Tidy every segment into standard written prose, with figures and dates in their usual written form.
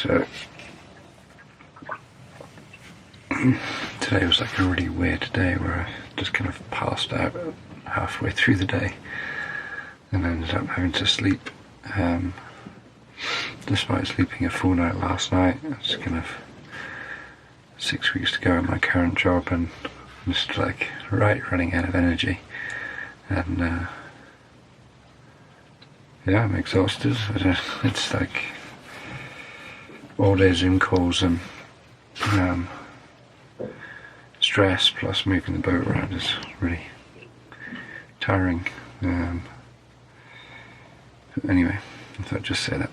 So today was like a really weird day where I just kind of passed out halfway through the day and ended up having to sleep. Despite sleeping a full night last night, it's kind of 6 weeks to go in my current job and I'm just like running out of energy, and yeah, I'm exhausted. It's like all day Zoom calls and stress plus moving the boat around is really tiring. Anyway, I thought I'd just say that.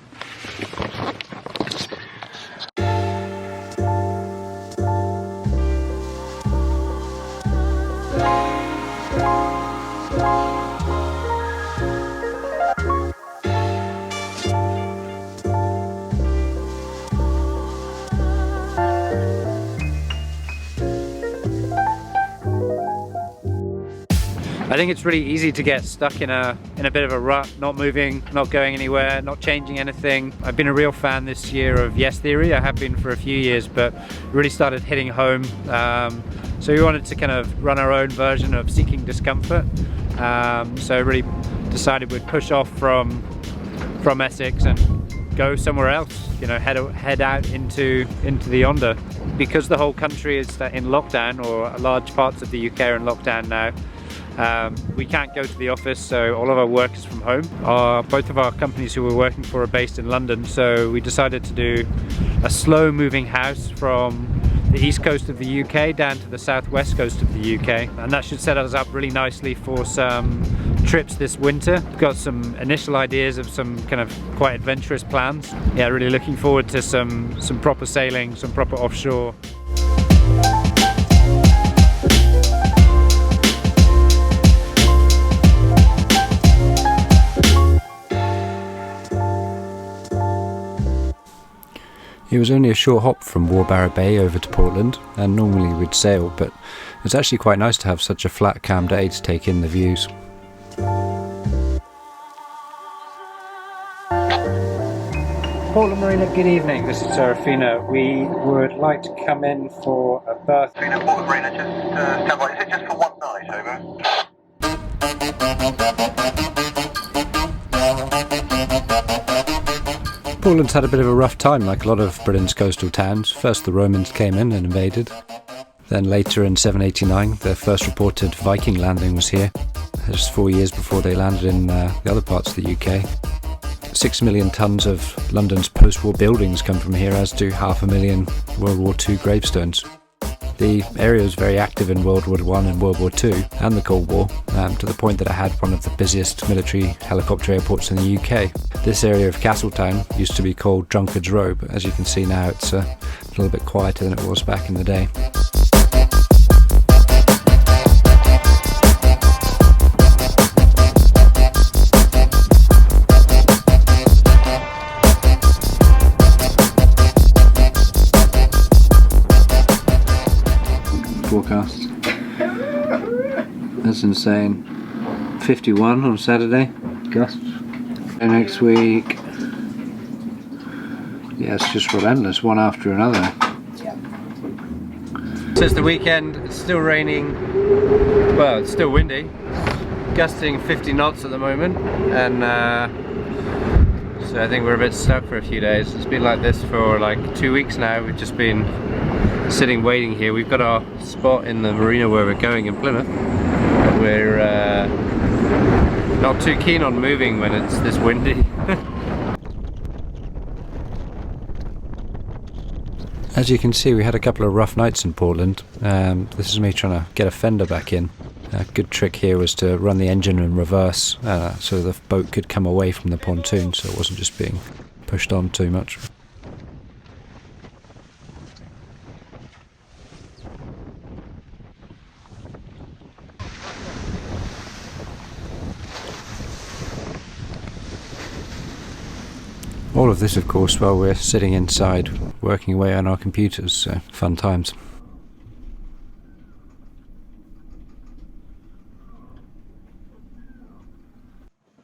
I think it's really easy to get stuck in a bit of a rut, not moving, not going anywhere, not changing anything. I've been a real fan this year of Yes Theory. I have been for a few years, but really started hitting home. So we wanted to kind of run our own version of Seeking Discomfort. So really decided we'd push off from Essex and go somewhere else, you know, head out into the yonder. Because the whole country is in lockdown, or large parts of the UK are in lockdown now, we can't go to the office, so all of our work is from home. Both of our companies who we're working for are based in London, so we decided to do a slow moving house from the east coast of the UK down to the southwest coast of the UK, and that should set us up really nicely for some trips this winter. We've got some initial ideas of some kind of quite adventurous plans. Yeah, really looking forward to some proper sailing, some proper offshore. It was only a short hop from Warbarrow Bay over to Portland, and normally we'd sail, but it's actually quite nice to have such a flat, calm day to take in the views. Portland Marina, good evening. This is Serafina. We would like to come in for a berth. Portland Marina, just stand by. Is it just for one night, Portland's had a bit of a rough time, like a lot of Britain's coastal towns. First the Romans came in and invaded. Then later in 789, their first reported Viking landing was here. Just 4 years before they landed in the other parts of the UK. 6 million tonnes of London's post-war buildings come from here, as do 500,000 World War II gravestones. The area was very active in World War I and World War II and the Cold War, to the point that it had one of the busiest military helicopter airports in the UK. This area of Castletown used to be called Drunkard's Row, but as you can see now it's a little bit quieter than it was back in the day. Forecast. That's insane. 51 on Saturday. Gusts. And next week, yeah, it's just relentless, one after another. So it's the weekend, it's still raining, well, it's still windy, gusting 50 knots at the moment, and so I think we're a bit stuck for a few days. It's been like this for like 2 weeks now. We've just been sitting waiting here. We've got our spot in the marina where we're going in Plymouth. We're not too keen on moving when it's this windy. As you can see, we had a couple of rough nights in Portland. This is me trying to get a fender back in. A good trick here was to run the engine in reverse so the boat could come away from the pontoon, so it wasn't just being pushed on too much. All of this, of course, while we're sitting inside working away on our computers, so fun times.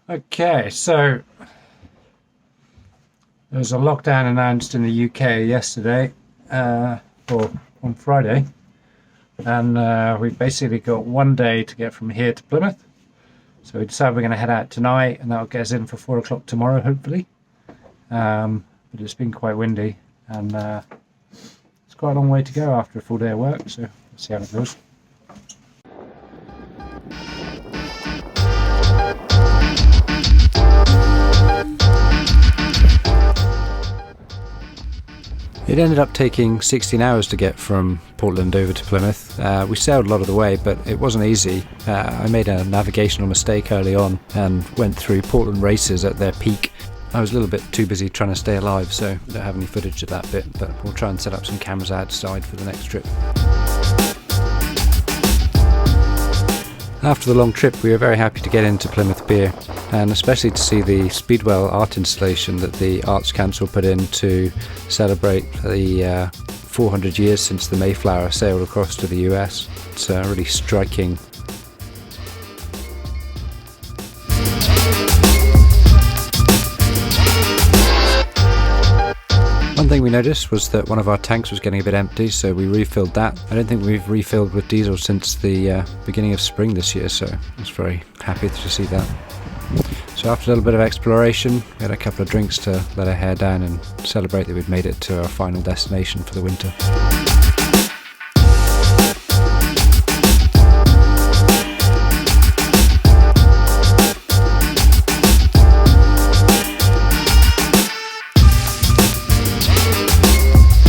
Okay, so There was a lockdown announced in the UK yesterday, or on Friday, and we basically got 1 day to get from here to Plymouth. So we decided we're going to head out tonight, and that'll get us in for 4 o'clock tomorrow, hopefully. But it's been quite windy, and it's quite a long way to go after a full day of work, so we'll see how it goes. It ended up taking 16 hours to get from Portland over to Plymouth. We sailed a lot of the way, but it wasn't easy. I made a navigational mistake early on and went through Portland races at their peak. I was a little bit too busy trying to stay alive, so I don't have any footage of that bit, but we'll try and set up some cameras outside for the next trip. After the long trip, we were very happy to get into Plymouth Pier, and especially to see the Speedwell art installation that the Arts Council put in to celebrate the 400 years since the Mayflower sailed across to the US. It's really striking. One thing we noticed was that one of our tanks was getting a bit empty, so we refilled that. I don't think we've refilled with diesel since the beginning of spring this year, so I was very happy to see that. So after a little bit of exploration, we had a couple of drinks to let our hair down and celebrate that we'd made it to our final destination for the winter.